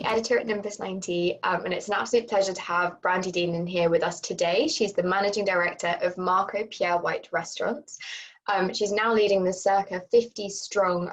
editor at Nimbus 90, and it's an absolute pleasure to have Brandie Deignan here with us today. She's the managing director of Marco Pierre White Restaurants. She's now leading the circa 50-strong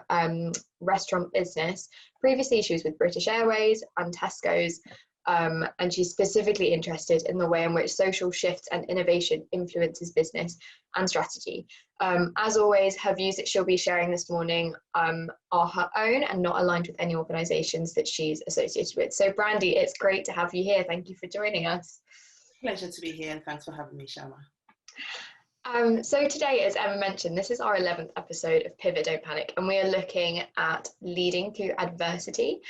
restaurant business. Previously, she was with British Airways and Tesco's, and she's specifically interested in the way in which social shifts and innovation influences business and strategy. As always, her views that she'll be sharing this morning are her own and not aligned with any organisations that she's associated with. So Brandie, it's great to have you here. Thank you for joining us. Pleasure to be here, and thanks for having me, Shama. So today, as Emma mentioned, this is our 11th episode of Pivot Don't Panic, and we are looking at leading through adversity.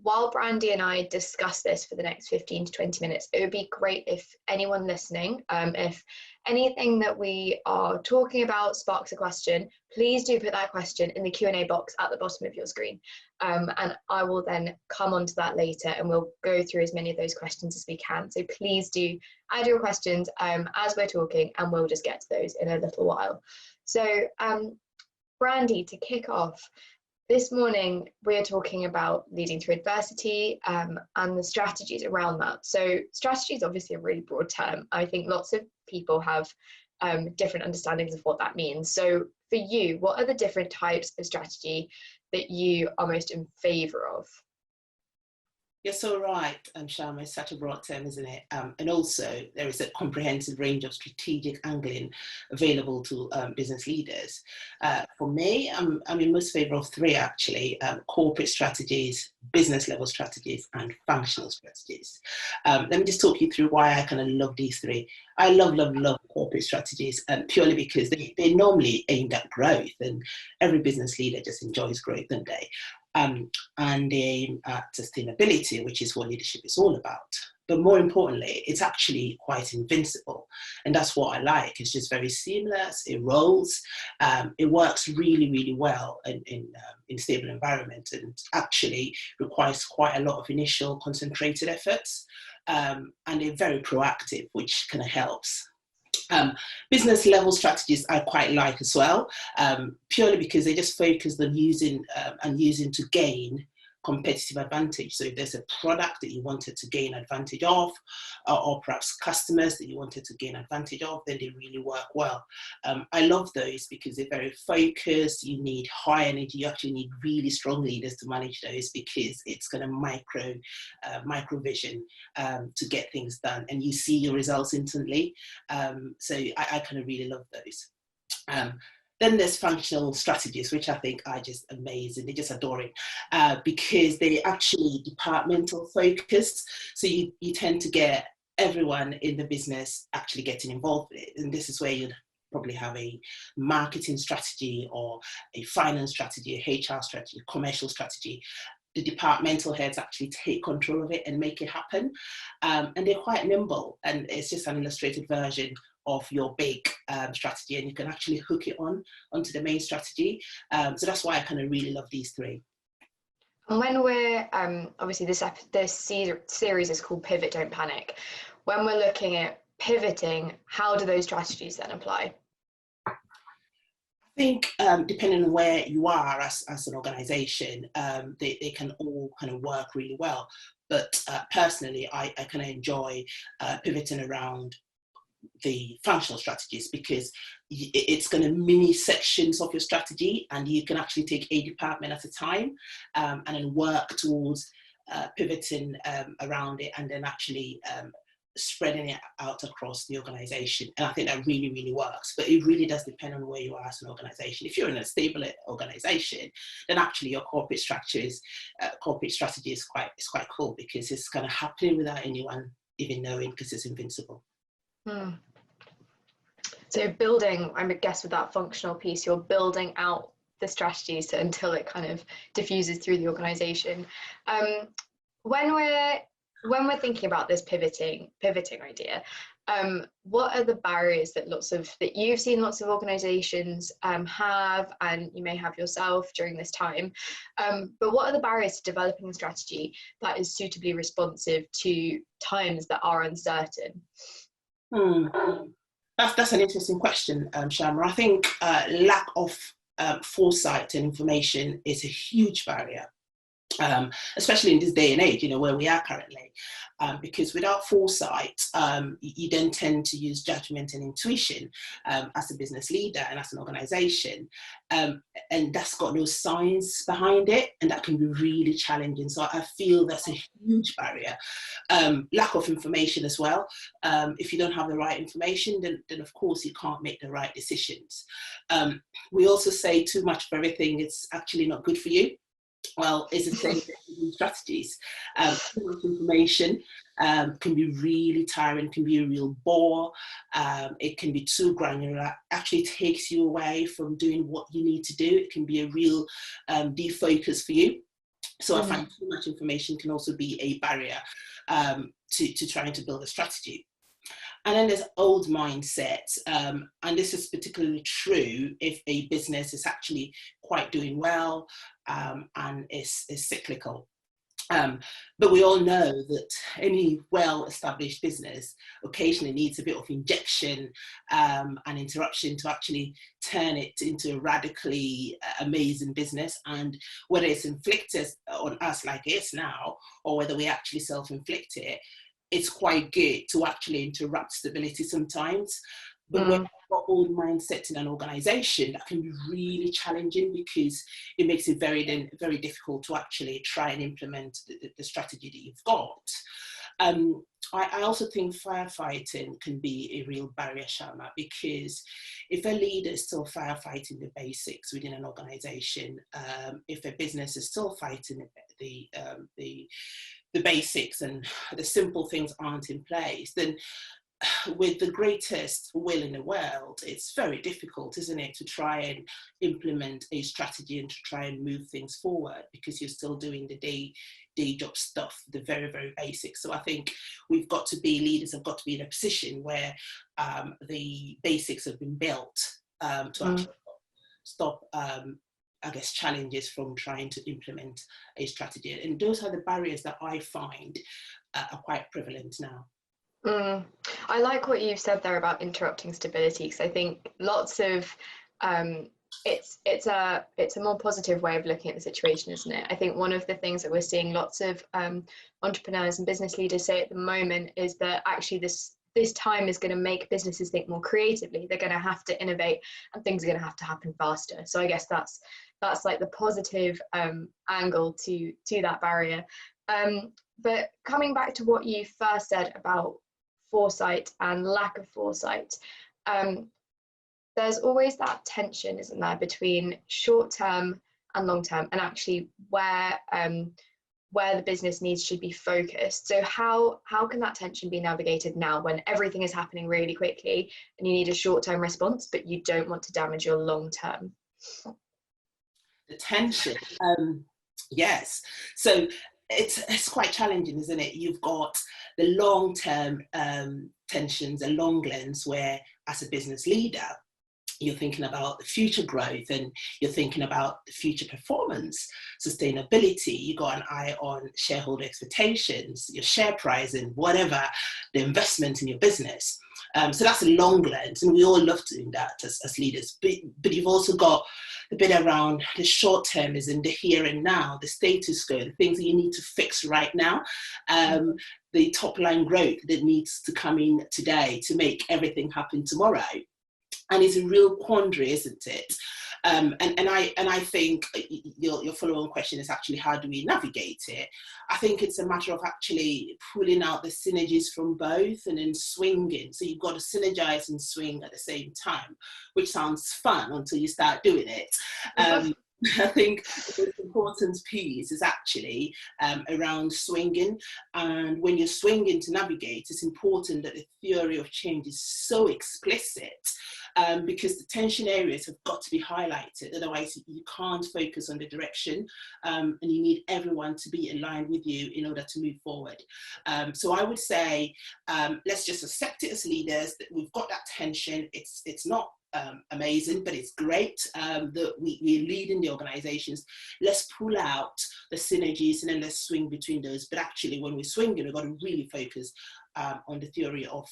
While Brandie and I discuss this for the next 15 to 20 minutes, it would be great if anyone listening, if anything that we are talking about sparks a question, please do put that question in the Q&A box at the bottom of your screen. And I will then come on to that later, and we'll go through as many of those questions as we can. So please do add your questions as we're talking, and we'll just get to those in a little while. So Brandie, to kick off, this morning we're talking about leading through adversity and the strategies around that. So strategy is obviously a really broad term. I think lots of people have different understandings of what that means. So for you, what are the different types of strategy that you are most in favour of? You're so right, Shama, it's such a broad term, isn't it? And also there is a comprehensive range of strategic angling available to business leaders. For me, I'm in most favour of three actually: corporate strategies, business level strategies, and functional strategies. Let me just talk you through why I kind of love these three. I love corporate strategies, purely because they're normally aimed at growth, and every business leader just enjoys growth, don't they? And they aim at sustainability, which is what leadership is all about. But more importantly, it's actually quite invincible. And that's what I like. It's just very seamless, it rolls, it works really, really well in stable environment, and actually requires quite a lot of initial concentrated efforts. And they're very proactive, which kind of helps. Business level strategies I quite like as well, purely because they just focus on using to gain competitive advantage. So if there's a product that you wanted to gain advantage of, or perhaps customers that you wanted to gain advantage of, then they really work well. I love those because they're very focused. You need high energy. You actually need really strong leaders to manage those, because it's going to micro vision to get things done, and you see your results instantly. So I kind of really love those. Then there's functional strategies, which I think are just amazing. They're just adoring, because they're actually departmental focused. So you tend to get everyone in the business actually getting involved with it. And this is where you'd probably have a marketing strategy, or a finance strategy, a HR strategy, a commercial strategy. The departmental heads actually take control of it and make it happen. And they're quite nimble, and it's just an illustrated version of your big strategy, and you can actually hook it onto the main strategy. So that's why I kind of really love these three. And when we're obviously this series is called Pivot Don't Panic. When we're looking at pivoting, how do those strategies then apply? I think depending on where you are as an organisation, they can all kind of work really well. But personally, I kind of enjoy pivoting around the functional strategies, because it's going to mini sections of your strategy, and you can actually take a department at a time, and then work towards pivoting around it, and then actually spreading it out across the organization. And I think that really, really works. But it really does depend on where you are as an organization. If you're in a stable organization, then actually your corporate strategy is quite cool, because it's kind of happening without anyone even knowing, because it's invincible. So building, I guess with that functional piece, you're building out the strategies until it kind of diffuses through the organization. When we're thinking about this pivoting idea, what are the barriers that you've seen lots of organizations have, and you may have yourself during this time, but what are the barriers to developing a strategy that is suitably responsive to times that are uncertain? That's an interesting question, Shama. I think lack of foresight and information is a huge barrier. especially in this day and age, where we are currently, because without foresight, you then tend to use judgment and intuition as a business leader and as an organization, and that's got no science behind it, and that can be really challenging. So I feel that's a huge barrier. Lack of information as well. If you don't have the right information, then of course you can't make the right decisions. We also say too much of everything is actually not good for you. Well, it's the same with strategies. Too much information can be really tiring, can be a real bore. It can be too granular, actually takes you away from doing what you need to do. It can be a real defocus for you. So I find too much information can also be a barrier to trying to build a strategy. And then there's old mindset, and this is particularly true if a business is actually quite doing well and is cyclical. But we all know that any well-established business occasionally needs a bit of injection and interruption to actually turn it into a radically amazing business. And whether it's inflicted on us like it is now, or whether we actually self-inflict it, it's quite good to actually interrupt stability sometimes. But when you've got old mindset in an organization, that can be really challenging because it makes it very difficult to actually try and implement the strategy that you've got. I also think firefighting can be a real barrier, Sharma, because if a leader is still firefighting the basics within an organization, if a business is still fighting the basics and the simple things aren't in place, then with the greatest will in the world, it's very difficult, isn't it, to try and implement a strategy and to try and move things forward because you're still doing the day job stuff, the very basics. So I think leaders have got to be in a position where the basics have been built to actually stop I guess, challenges from trying to implement a strategy. And those are the barriers that I find are quite prevalent now. I like what you've said there about interrupting stability, because I think lots of it's a more positive way of looking at the situation, isn't it? I think one of the things that we're seeing lots of entrepreneurs and business leaders say at the moment is that actually this time is going to make businesses think more creatively. They're going to have to innovate, and things are going to have to happen faster. So I guess that's like the positive angle to that barrier. But coming back to what you first said about foresight and lack of foresight, there's always that tension, isn't there, between short-term and long-term, and actually where the business needs should be focused. So how can that tension be navigated now when everything is happening really quickly and you need a short-term response, but you don't want to damage your long-term? The tension, yes. So it's quite challenging, isn't it? You've got the long-term tensions, a long lens where, as a business leader, you're thinking about the future growth and you're thinking about the future performance, sustainability. You got an eye on shareholder expectations, your share price, and whatever, the investment in your business. So that's a long lens, and we all love doing that as leaders. But you've also got the bit around the short termism, the here and now, the status quo, the things that you need to fix right now, the top line growth that needs to come in today to make everything happen tomorrow. And it's a real quandary, isn't it? And I think your follow-on question is actually, how do we navigate it? I think it's a matter of actually pulling out the synergies from both and then swinging. So you've got to synergize and swing at the same time, which sounds fun until you start doing it. I think the important piece is actually around swinging. And when you're swinging to navigate, it's important that the theory of change is so explicit, because the tension areas have got to be highlighted. Otherwise, you can't focus on the direction, and you need everyone to be aligned with you in order to move forward. So I would say, let's just accept it as leaders that we've got that tension. It's not amazing, but it's great that we're leading the organizations. Let's pull out the synergies and then let's swing between those. But actually, when we're swinging, we've got to really focus on the theory of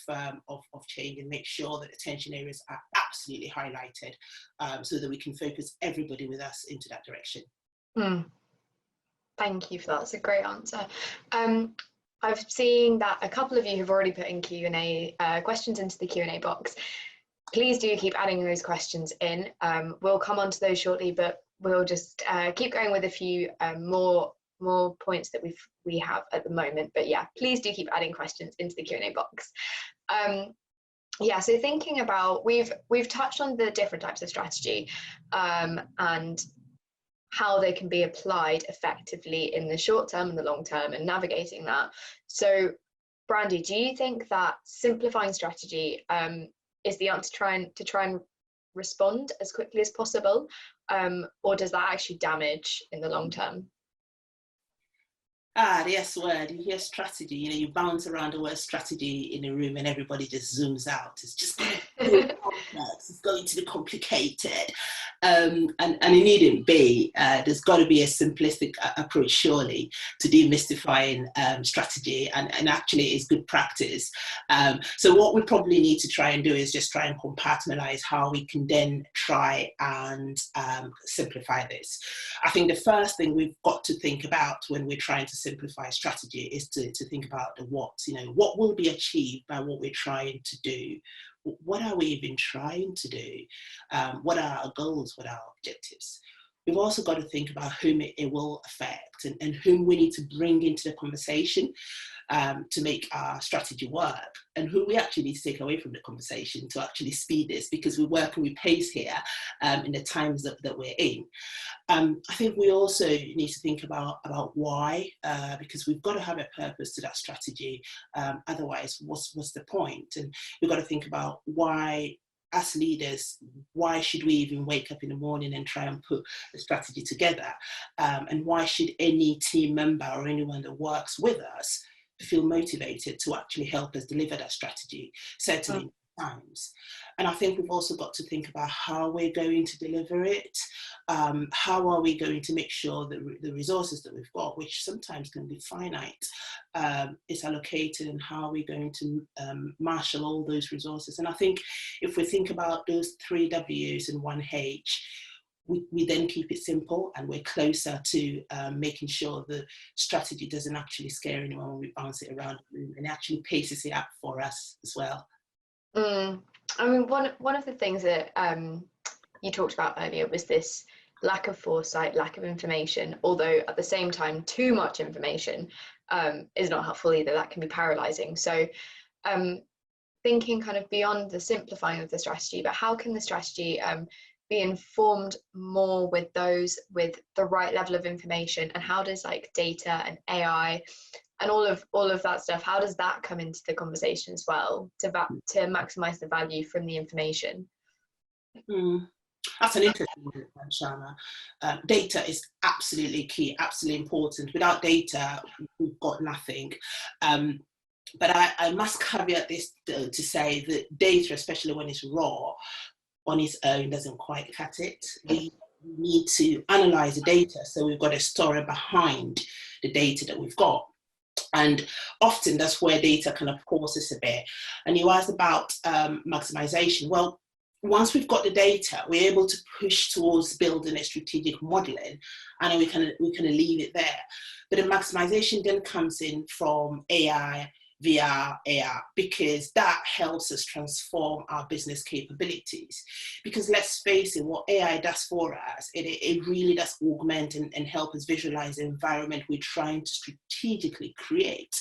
change and make sure that the tension areas are absolutely highlighted, so that we can focus everybody with us into that direction. Thank you for that. That's a great answer. I've seen that a couple of you have already put in Q&A questions into the Q&A box. Please do keep adding those questions in. We'll come on to those shortly, but we'll just keep going with a few more points that we have at the moment. But yeah, please do keep adding questions into the Q&A box. Yeah, so thinking about, we've touched on the different types of strategy and how they can be applied effectively in the short term and the long term and navigating that. So Brandie, do you think that simplifying strategy is the answer to try and respond as quickly as possible, or does that actually damage in the long term? The S word, you hear strategy, you bounce around the word strategy in a room and everybody just zooms out. It's just going to be complex, it's going to be complicated. And it needn't be. There's got to be a simplistic approach, surely, to demystifying strategy, and actually it's good practice. So what we probably need to try and do is just try and compartmentalize how we can then try and simplify this. I think the first thing we've got to think about when we're trying to simplify strategy is to think about the what. What will be achieved by what we're trying to do? What are we even trying to do? What are our goals? What are our objectives? We've also got to think about whom it will affect and whom we need to bring into the conversation to make our strategy work, and who we actually need to take away from the conversation to actually speed this, because we work and we pace here in the times that we're in. I think we also need to think about why, because we've got to have a purpose to that strategy. Otherwise, what's the point? And we've got to think about why, as leaders, why should we even wake up in the morning and try and put the strategy together? And why should any team member or anyone that works with us feel motivated to actually help us deliver that strategy, certainly in times? And I think we've also got to think about how we're going to deliver it. How are we going to make sure that the resources that we've got, which sometimes can be finite, is allocated, and how are we going to marshal all those resources? And I think if we think about those 3 W's and 1 H, we then keep it simple, and we're closer to making sure the strategy doesn't actually scare anyone when we bounce it around the room, and actually paces it up for us as well. I mean, one of the things that you talked about earlier was this lack of foresight, lack of information, although at the same time, too much information is not helpful either. That can be paralyzing. So thinking kind of beyond the simplifying of the strategy, but how can the strategy be informed more with those with the right level of information, and how does like data and AI and all of that stuff, how does that come into the conversation as well to maximize the value from the information? That's an interesting one, Sharma. Data is absolutely key, absolutely important. Without data, we've got nothing. But I must caveat this to say that data, especially when it's raw, on its own doesn't quite cut it. We need to analyze the data, so we've got a story behind the data that we've got. And often that's where data kind of pauses a bit. And you asked about maximization. Well, once we've got the data, we're able to push towards building a strategic modeling, and we can leave it there. But the maximization then comes in from AI, VR, AR, because that helps us transform our business capabilities. Because let's face it, what AI does for us, it really does augment and help us visualize the environment we're trying to strategically create.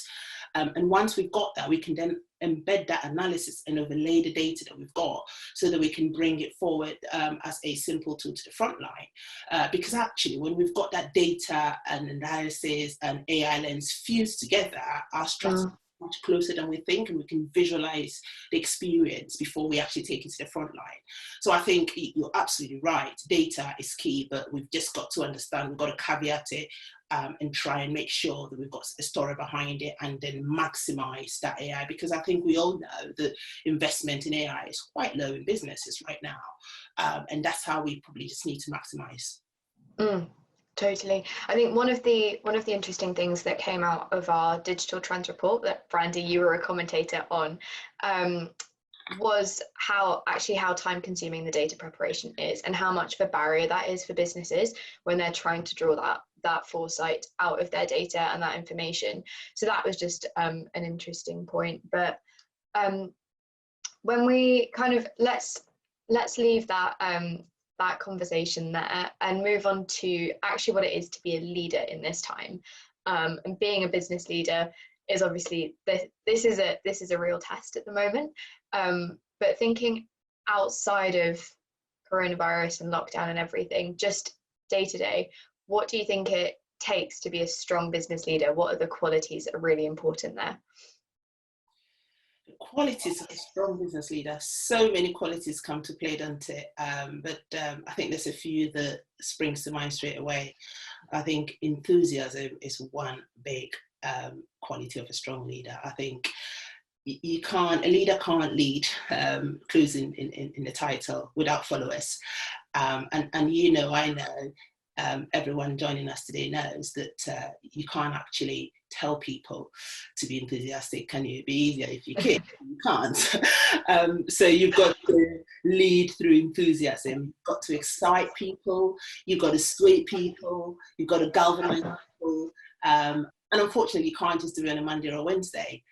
And once we've got that, we can then embed that analysis and overlay the data that we've got so that we can bring it forward as a simple tool to the front line. Because actually, when we've got that data and analysis and AI lens fused together, our strategy is much closer than we think, and we can visualize the experience before we actually take it to the front line. So I think you're absolutely right. Data is key, but we've just got to understand, we've got to caveat it and try and make sure that we've got a story behind it, and then maximize that AI, because I think we all know that investment in AI is quite low in businesses right now. And that's how we probably just need to maximize. Totally. I think one of the interesting things that came out of our digital trends report that, Brandie, you were a commentator on, was how time consuming the data preparation is, and how much of a barrier that is for businesses when they're trying to draw that foresight out of their data and that information. So that was just an interesting point. But when we kind of let's leave that that conversation there and move on to actually what it is to be a leader in this time. And being a business leader is obviously this is a real test at the moment. But thinking outside of coronavirus and lockdown and everything, just day to day, what do you think it takes to be a strong business leader? What are the qualities that are really important there? Qualities of a strong business leader, so many qualities come to play, don't it? But I think there's a few that springs to mind straight away. I think enthusiasm is one big quality of a strong leader. I think a leader can't lead, clues in the title, without followers. And I know, everyone joining us today knows that you can't actually tell people to be enthusiastic, can you? It'd be easier if you could. You can't. So you've got to lead through enthusiasm. You've got to excite people. You've got to sway people. You've got to galvanize people. And unfortunately, you can't just do it on a Monday or a Wednesday.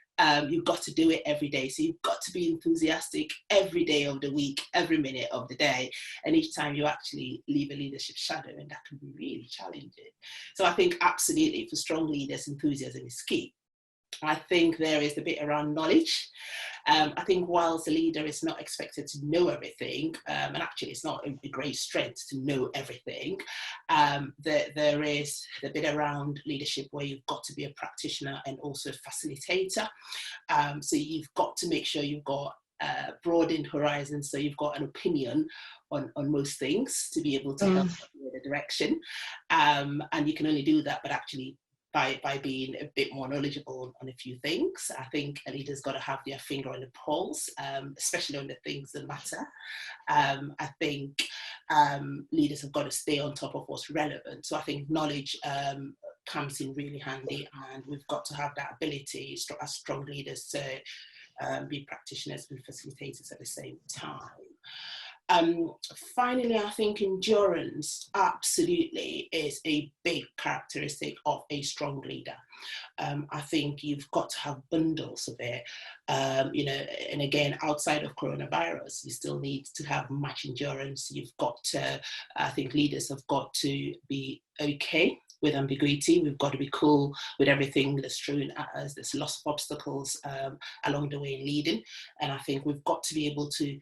You've got to do it every day. So you've got to be enthusiastic every day of the week, every minute of the day. And each time you actually leave a leadership shadow, and that can be really challenging. So I think absolutely for strong leaders, enthusiasm is key. I think there is a bit around knowledge. I think whilst a leader is not expected to know everything, and actually it's not a great strength to know everything, there is the bit around leadership where you've got to be a practitioner and also a facilitator. So you've got to make sure you've got broadened horizons, so you've got an opinion on most things to be able to help you in a direction. And you can only do that, but actually by being a bit more knowledgeable on a few things. I think a leader's got to have their finger on the pulse, especially on the things that matter. I think leaders have got to stay on top of what's relevant. So I think knowledge comes in really handy, and we've got to have that ability as strong leaders to be practitioners and facilitators at the same time. Finally, I think endurance absolutely is a big characteristic of a strong leader. I think you've got to have bundles of it, and again, outside of coronavirus, you still need to have much endurance. I think leaders have got to be okay with ambiguity. We've got to be cool with everything that's thrown at us. There's lots of obstacles along the way in leading. And I think we've got to be able to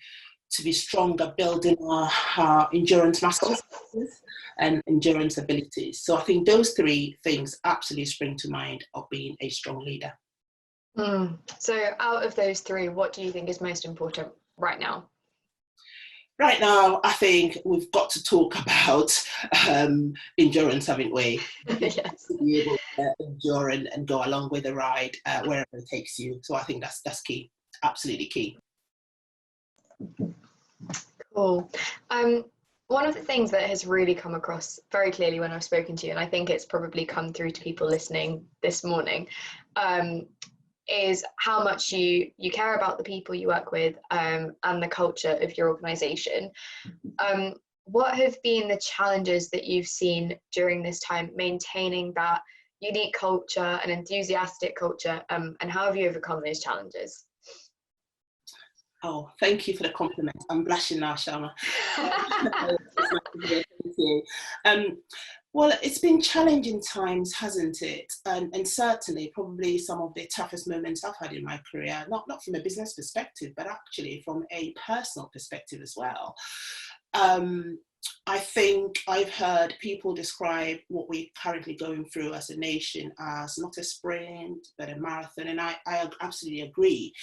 be stronger, building our endurance muscles and endurance abilities. So I think those three things absolutely spring to mind of being a strong leader. So out of those three, what do you think is most important right now? Right now, I think we've got to talk about endurance, haven't we? Yes. To be able to endure and go along with the ride wherever it takes you. So I think that's key, absolutely key. Cool. One of the things that has really come across very clearly when I've spoken to you, and I think it's probably come through to people listening this morning, is how much you care about the people you work with and the culture of your organisation. What have been the challenges that you've seen during this time maintaining that unique culture and enthusiastic culture, and how have you overcome those challenges? Oh, thank you for the compliment. I'm blushing now, Sharma. Thank you. Well, it's been challenging times, hasn't it? And certainly probably some of the toughest moments I've had in my career, not from a business perspective, but actually from a personal perspective as well. I think I've heard people describe what we're currently going through as a nation as not a sprint, but a marathon. And I absolutely agree.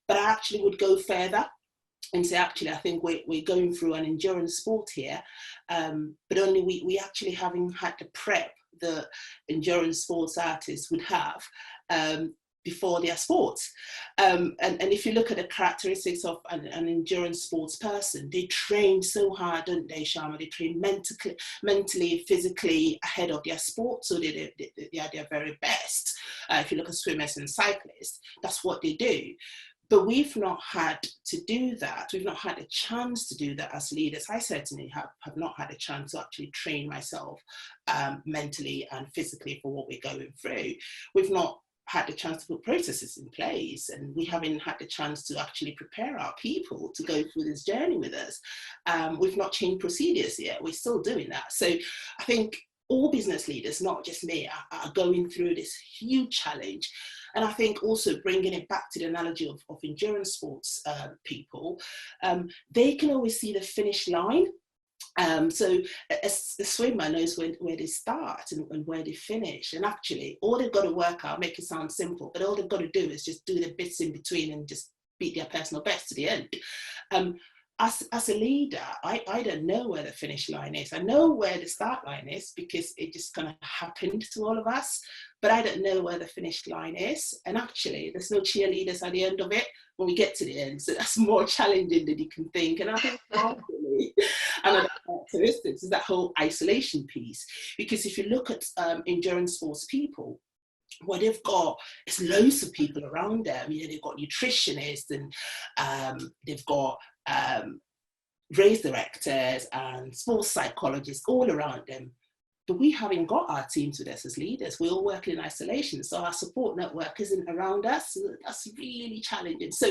But I actually would go further and say, actually, I think we're going through an endurance sport here, but only we actually haven't had the prep that endurance sports artists would have before their sports. And if you look at the characteristics of an endurance sports person, they train so hard, don't they, Sharma? They train mentally, physically ahead of their sport, so they are their very best. If you look at swimmers and cyclists, that's what they do. But we've not had to do that. We've not had a chance to do that as leaders. I certainly have not had a chance to actually train myself mentally and physically for what we're going through. We've not had the chance to put processes in place, and we haven't had the chance to actually prepare our people to go through this journey with us. We've not changed procedures yet. We're still doing that. So I think all business leaders, not just me, are going through this huge challenge. And I think also bringing it back to the analogy of endurance sports people, they can always see the finish line. So a swimmer knows where they start and where they finish. And actually, all they've got to work out, make it sound simple, but all they've got to do is just do the bits in between and just beat their personal best to the end. As a leader, I don't know where the finish line is. I know where the start line is because it just kind of happened to all of us, but I don't know where the finish line is. And actually, there's no cheerleaders at the end of it when we get to the end. So that's more challenging than you can think. And I think actually, another characteristics is that whole isolation piece. Because if you look at endurance sports people, what they've got is loads of people around them. You know, they've got nutritionists and they've got race directors and sports psychologists all around them. But we haven't got our teams with us as leaders. We're all working in isolation. So our support network isn't around us. So that's really challenging. So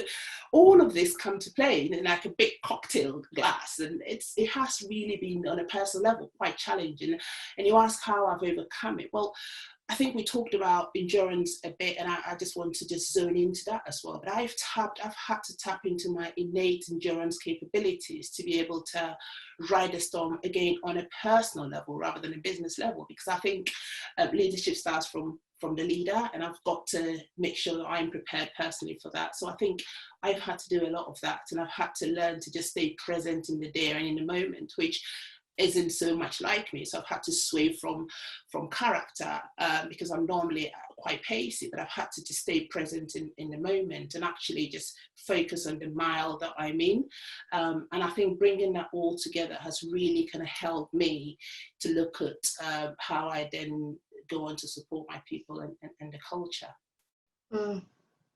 all of this come to play in like a big cocktail glass. And it has really been on a personal level quite challenging. And you ask how I've overcome it. Well, I think we talked about endurance a bit, and I just want to just zone into that as well. But I've had to tap into my innate endurance capabilities to be able to ride the storm again on a personal level rather than a business level, because I think leadership starts from the leader, and I've got to make sure that I'm prepared personally for that. So I think I've had to do a lot of that, and I've had to learn to just stay present in the there and in the moment, which isn't so much like me. So I've had to sway from character because I'm normally quite pacey, but I've had to just stay present in the moment and actually just focus on the mile that I'm in. And I think bringing that all together has really kind of helped me to look at how I then go on to support my people and the culture.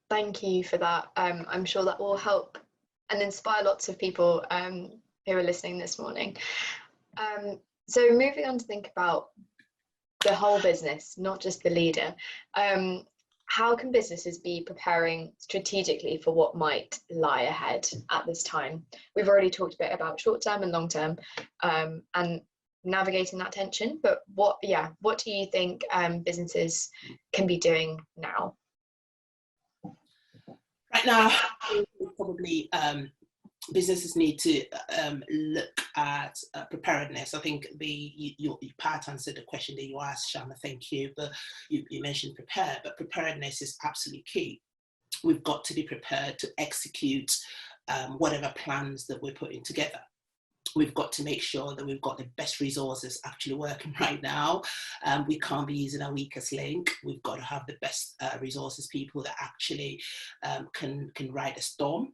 Thank you for that. I'm sure that will help and inspire lots of people who are listening this morning. So moving on to think about the whole business, not just the leader, how can businesses be preparing strategically for what might lie ahead at this time? We've already talked a bit about short-term and long-term and navigating that tension, but what do you think businesses can be doing now? Right now, probably businesses need to look at preparedness. I think your part answered the question that you asked, Shama, thank you. But you mentioned prepare, but preparedness is absolutely key. We've got to be prepared to execute whatever plans that we're putting together. We've got to make sure that we've got the best resources actually working right now. We can't be using our weakest link. We've got to have the best resources, people that actually can ride a storm.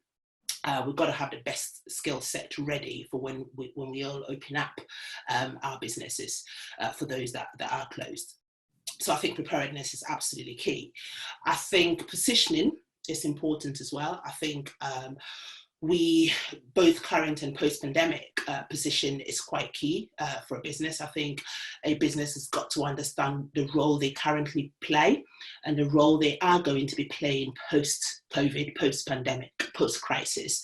We've got to have the best skill set ready for when we all open up our businesses for those that are closed. So I think preparedness is absolutely key. I think positioning is important as well. I think we, both current and post-pandemic, position is quite key for a business. I think a business has got to understand the role they currently play and the role they are going to be playing post-COVID, post-pandemic, post-crisis.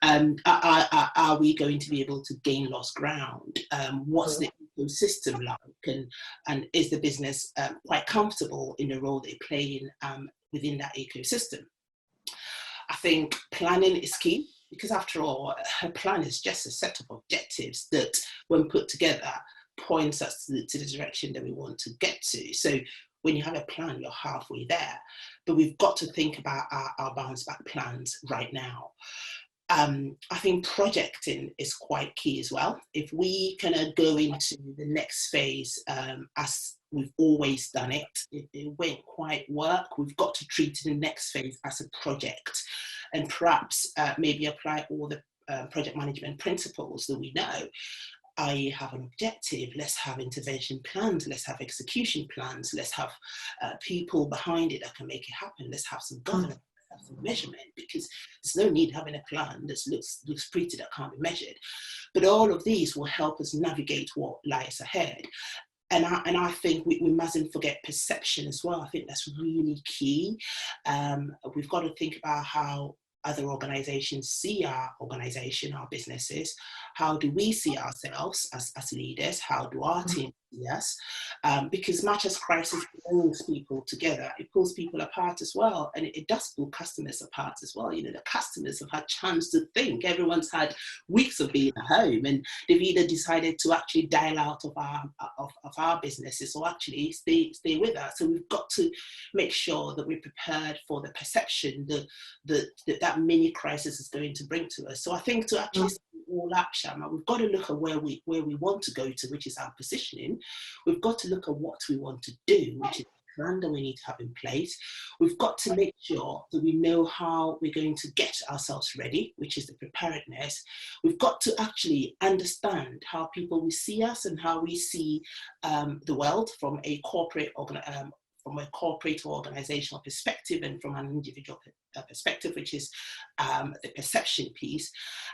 Are we going to be able to gain lost ground? What's the ecosystem like? And is the business quite comfortable in the role they play within that ecosystem? I think planning is key, because after all, a plan is just a set of objectives that, when put together, points us to the direction that we want to get to. So when you have a plan, you're halfway there. But we've got to think about our bounce back plans right now. I think projecting is quite key as well. If we kind of go into the next phase as we've always done it won't quite work. We've got to treat the next phase as a project, and perhaps maybe apply all the project management principles that we know. I have an objective, let's have intervention plans, let's have execution plans, let's have people behind it that can make it happen, let's have some governance, have some measurement, because there's no need having a plan that looks pretty that can't be measured. But all of these will help us navigate what lies ahead. And I think we mustn't forget perception as well. I think that's really key. We've got to think about how other organizations see our organization, our businesses. How do we see ourselves as leaders? How do our team see us? Because much as crisis brings people together, it pulls people apart as well. And it does pull customers apart as well. You know, the customers have had chance to think. Everyone's had weeks of being at home, and they've either decided to actually dial out of our businesses or actually stay with us. So we've got to make sure that we're prepared for the perception that mini crisis is going to bring to us. So I think to actually sum it all up, Shama, we've got to look at where we want to go to, which is our positioning. We've got to look at what we want to do, which is the plan that we need to have in place. We've got to make sure that we know how we're going to get ourselves ready, which is the preparedness. We've got to actually understand how people will see us and how we see the world from a corporate or organizational perspective, and from an individual perspective, which is the perception piece.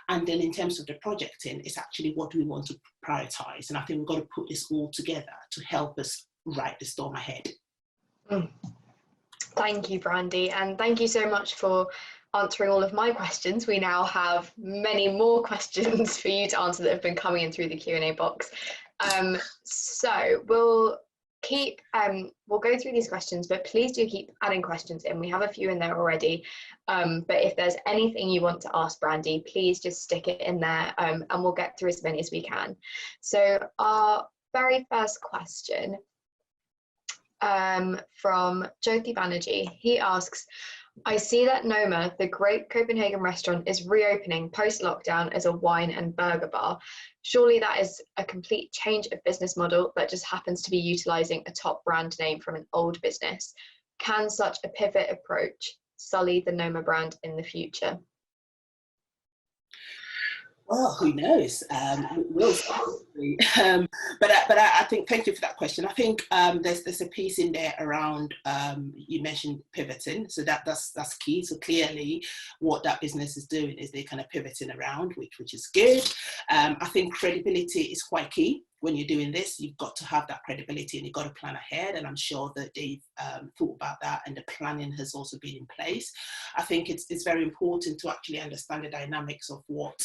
And then in terms of the projecting, it's actually what we want to prioritize. And I think we've got to put this all together to help us ride the storm ahead. Thank you, Brandie, and thank you so much for answering all of my questions. We now have many more questions for you to answer that have been coming in through the Q&A box. So we'll go through these questions, but please do keep adding questions in. We have a few in there already, but if there's anything you want to ask Brandie, please just stick it in there, and we'll get through as many as we can. So our very first question from Jyoti Banerjee, he asks, I see that Noma, the great Copenhagen restaurant, is reopening post-lockdown as a wine and burger bar. Surely that is a complete change of business model that just happens to be utilising a top brand name from an old business. Can such a pivot approach sully the Noma brand in the future? Well, who knows? We'll see. But I think, thank you for that question. I think there's a piece in there around, you mentioned pivoting, so that's key. So clearly what that business is doing is they're kind of pivoting around, which is good. I think credibility is quite key. When you're doing this, you've got to have that credibility, and you've got to plan ahead. And I'm sure that they've thought about that, and the planning has also been in place. I think it's very important to actually understand the dynamics of what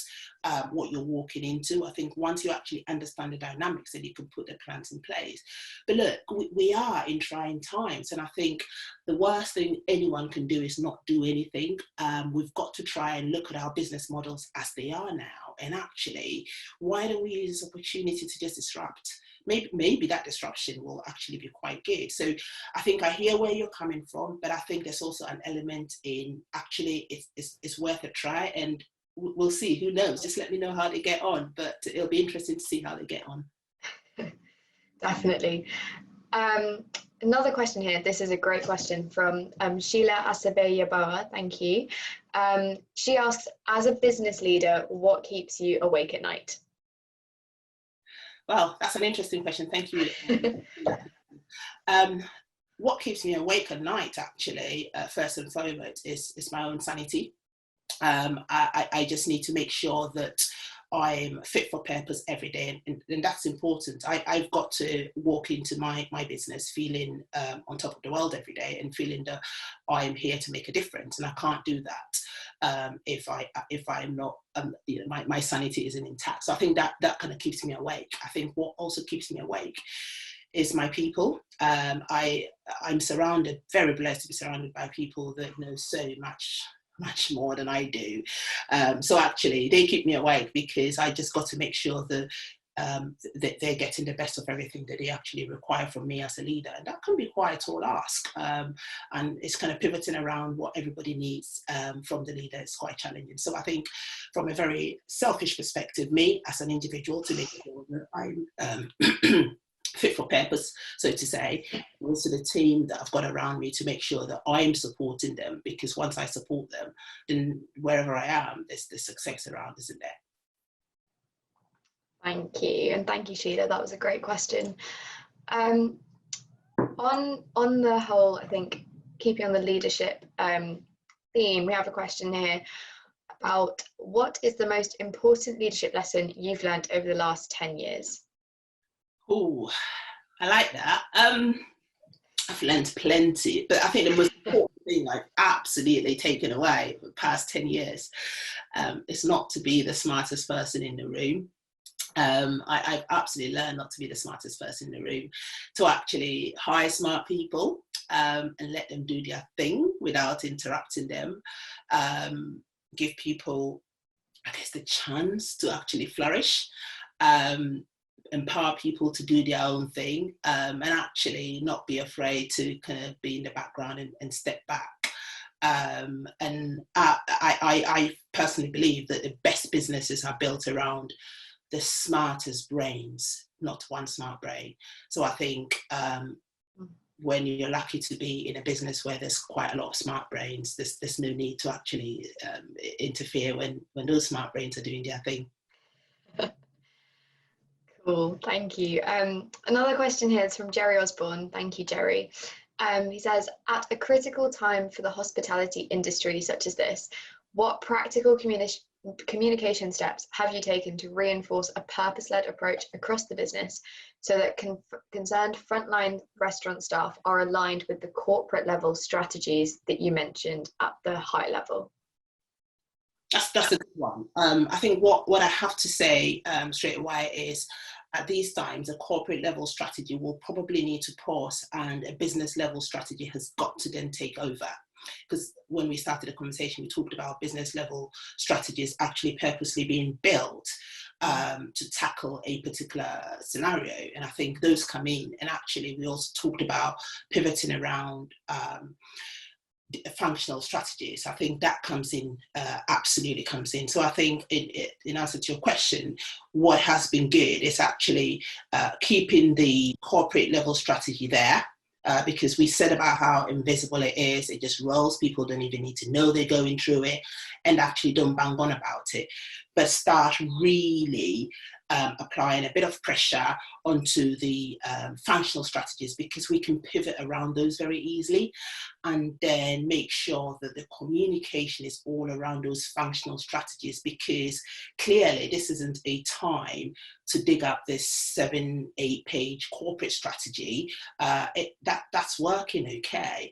you're walking into. I think once you actually understand the dynamics, then you can put the plans in place. But look, we are in trying times, and I think the worst thing anyone can do is not do anything. We've got to try and look at our business models as they are now, and actually, why don't we use this opportunity to just disrupt? Maybe that disruption will actually be quite good. So I think I hear where you're coming from, but I think there's also an element in actually it's worth a try, and we'll see. Who knows? Just let me know how they get on, but it'll be interesting to see how they get on. Definitely. Another question here. This is a great question from Sheila Acevedo. Thank you. She asks, as a business leader, what keeps you awake at night? Well, that's an interesting question. Thank you. What keeps me awake at night, actually, first and foremost, is my own sanity. I just need to make sure that I'm fit for purpose every day, and that's important. I've got to walk into my business feeling on top of the world every day, and feeling that I'm here to make a difference, and I can't do that if I'm not, my sanity isn't intact. So I think that kind of keeps me awake. I think what also keeps me awake is my people. I'm very blessed to be surrounded by people that know so much more than I do. So actually they keep me awake, because I just got to make sure that they're getting the best of everything that they actually require from me as a leader. And that can be quite a tall ask. And it's kind of pivoting around what everybody needs from the leader. It's quite challenging. So I think from a very selfish perspective, me as an individual, to make sure that I'm fit for purpose, so to say, also the team that I've got around me, to make sure that I'm supporting them, because once I support them, then wherever I am, there's the success around, isn't there? Thank you, and thank you, Sheila. That was a great question. On the whole, I think keeping on the leadership theme, we have a question here about what is the most important leadership lesson you've learned over the last 10 years? Oh, I like that. I've learned plenty, but I think the most important thing I've absolutely taken away for the past 10 years is not to be the smartest person in the room. I've absolutely learned not to be the smartest person in the room, to actually hire smart people and let them do their thing without interrupting them. Give people, I guess, the chance to actually flourish. Empower people to do their own thing, and actually not be afraid to kind of be in the background and step back. And I personally believe that the best businesses are built around the smartest brains, not one smart brain. So I think when you're lucky to be in a business where there's quite a lot of smart brains, there's no need to actually interfere when those smart brains are doing their thing. Cool, thank you. Another question here is from Jerry Osborne. Thank you, Jerry. He says, at a critical time for the hospitality industry such as this, what practical communication steps have you taken to reinforce a purpose-led approach across the business so that concerned frontline restaurant staff are aligned with the corporate level strategies that you mentioned at the high level? That's a good one. I think what I have to say straight away is, at these times, a corporate level strategy will probably need to pause, and a business level strategy has got to then take over. Because when we started the conversation, we talked about business level strategies actually purposely being built to tackle a particular scenario. And I think those come in. And actually, we also talked about pivoting around functional strategies. I think that comes in, absolutely comes in. So I think in answer to your question, what has been good is actually keeping the corporate level strategy there. Because we said about how invisible it is, it just rolls, people don't even need to know they're going through it, and actually don't bang on about it, but start really applying a bit of pressure onto the functional strategies, because we can pivot around those very easily, and then make sure that the communication is all around those functional strategies, because clearly this isn't a time to dig up this 7-8 page corporate strategy. That's working okay.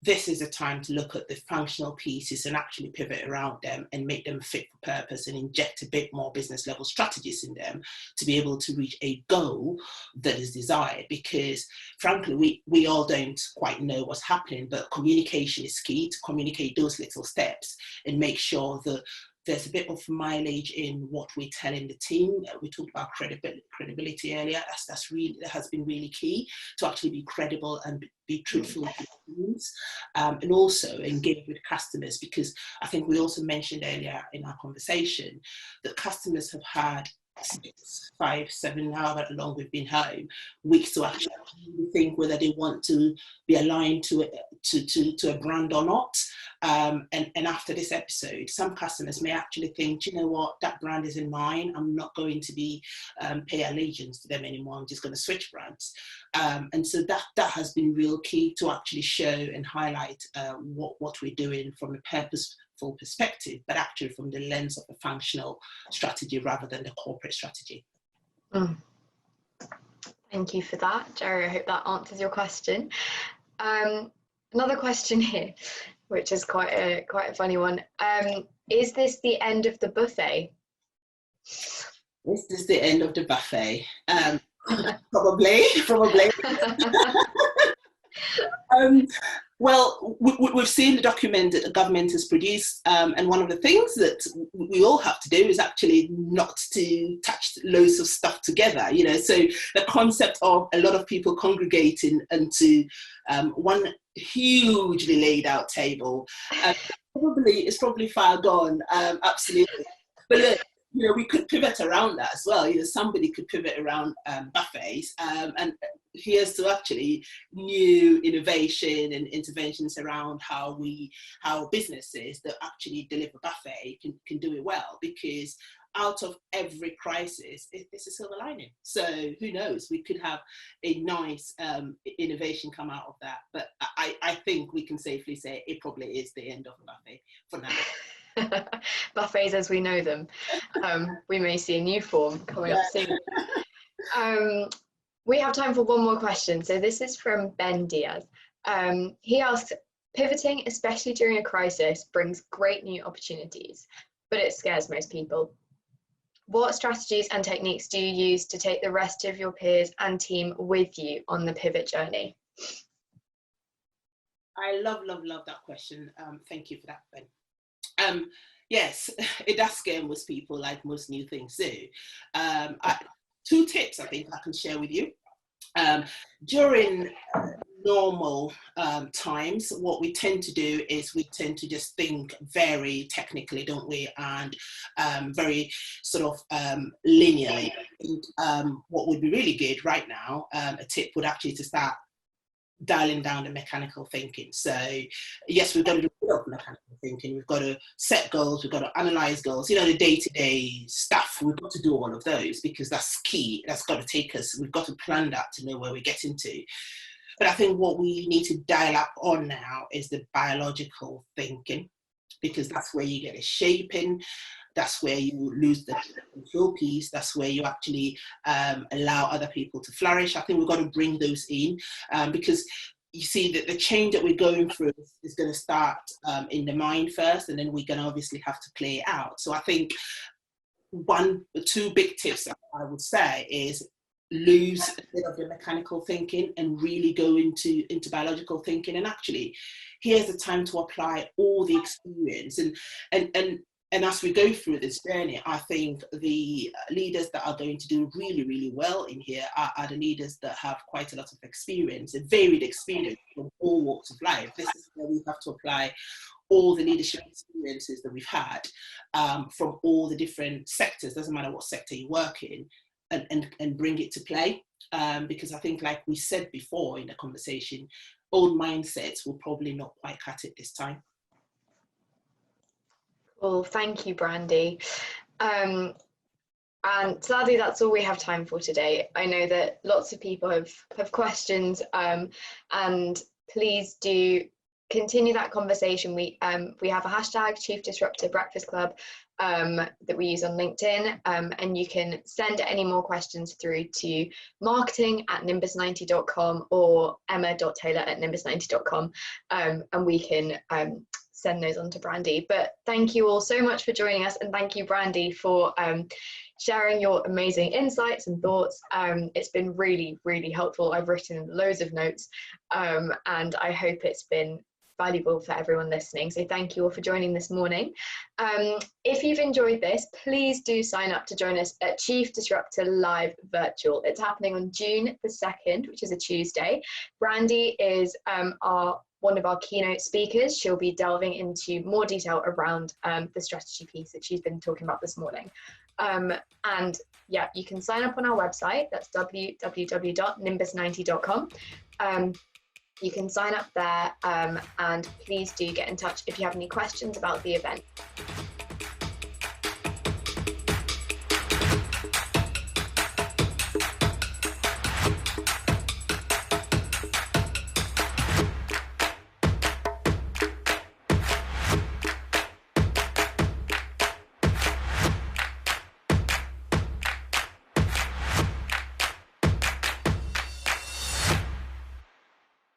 This is a time to look at the functional pieces and actually pivot around them and make them fit for purpose, and inject a bit more business level strategies in them to be able to reach a goal that is desired. Because frankly, we all don't quite know what's happening, but communication is key, to communicate those little steps and make sure that there's a bit of mileage in what we're telling the team. We talked about credibility earlier. That has been really key, to actually be credible and be truthful to teams, and also engage with customers, because I think we also mentioned earlier in our conversation that customers have had 6, 5, 7, however long we've been home, weeks to actually think whether they want to be aligned to a brand or not. And after this episode, some customers may actually think, you know what, that brand is in mine. I'm not going to be pay allegiance to them anymore. I'm just going to switch brands. And so that has been real key, to actually show and highlight what we're doing from a purposeful perspective, but actually from the lens of a functional strategy rather than the corporate strategy. Thank you for that, Jerry. I hope that answers your question. Another question here, which is quite a funny one. Is this the end of the buffet? Is this the end of the buffet? Probably. Well, we've seen the document that the government has produced, and one of the things that we all have to do is actually not to touch loads of stuff together, you know. So the concept of a lot of people congregating into one hugely laid out table is probably far gone, absolutely. But look, you know, we could pivot around that as well. You know, somebody could pivot around buffets, and here's to actually new innovation and interventions around how businesses that actually deliver buffet can do it well. Because out of every crisis, it's a silver lining. So who knows? We could have a nice innovation come out of that. But I think we can safely say it probably is the end of the buffet for now. Buffets as we know them. We may see a new form coming up soon. We have time for one more question. So this is from Ben Diaz. He asks, pivoting, especially during a crisis, brings great new opportunities, but it scares most people. What strategies and techniques do you use to take the rest of your peers and team with you on the pivot journey? I love that question. Thank you for that, Ben. Yes, it does scare most people, like most new things do. Two tips I think I can share with you. During normal times, what we tend to do is we tend to just think very technically, don't we? And very sort of linearly. What would be really good right now, a tip would actually to start dialing down the mechanical thinking. So yes, we've got to do a bit of mechanical thinking. We've got to set goals. We've got to analyze goals. You know, the day-to-day stuff. We've got to do all of those because that's key. That's got to take us. We've got to plan that to know where we get into. But I think what we need to dial up on now is the biological thinking, because that's where you get a shaping. That's where you lose the control piece. That's where you actually allow other people to flourish. I think we've got to bring those in because you see that the change that we're going through is going to start in the mind first, and then we're going to obviously have to play it out. So I think two big tips I would say is lose a bit of the mechanical thinking and really go into biological thinking. And actually, here's the time to apply all the experience. And as we go through this journey, I think the leaders that are going to do really, really well in here are the leaders that have quite a lot of experience, a varied experience from all walks of life. This is where we have to apply all the leadership experiences that we've had from all the different sectors, doesn't matter what sector you work in, and bring it to play. Because I think, like we said before in the conversation, old mindsets will probably not quite cut it this time. Well, thank you, Brandie. And sadly, that's all we have time for today. I know that lots of people have questions, and please do continue that conversation. We have a hashtag Chief Disruptor Breakfast Club that we use on LinkedIn, and you can send any more questions through to marketing@nimbus90.com or emma.taylor@nimbus90.com, and we can send those on to Brandie. But thank you all so much for joining us, and thank you, Brandie, for sharing your amazing insights and thoughts. It's been really, really helpful. I've written loads of notes, and I hope it's been valuable for everyone listening. So thank you all for joining this morning. If you've enjoyed this, please do sign up to join us at Chief Disruptor Live Virtual. It's happening on June the 2nd, which is a Tuesday. Brandie is one of our keynote speakers. She'll be delving into more detail around the strategy piece that she's been talking about this morning. And yeah, you can sign up on our website. That's www.nimbus90.com. You can sign up there, and please do get in touch if you have any questions about the event.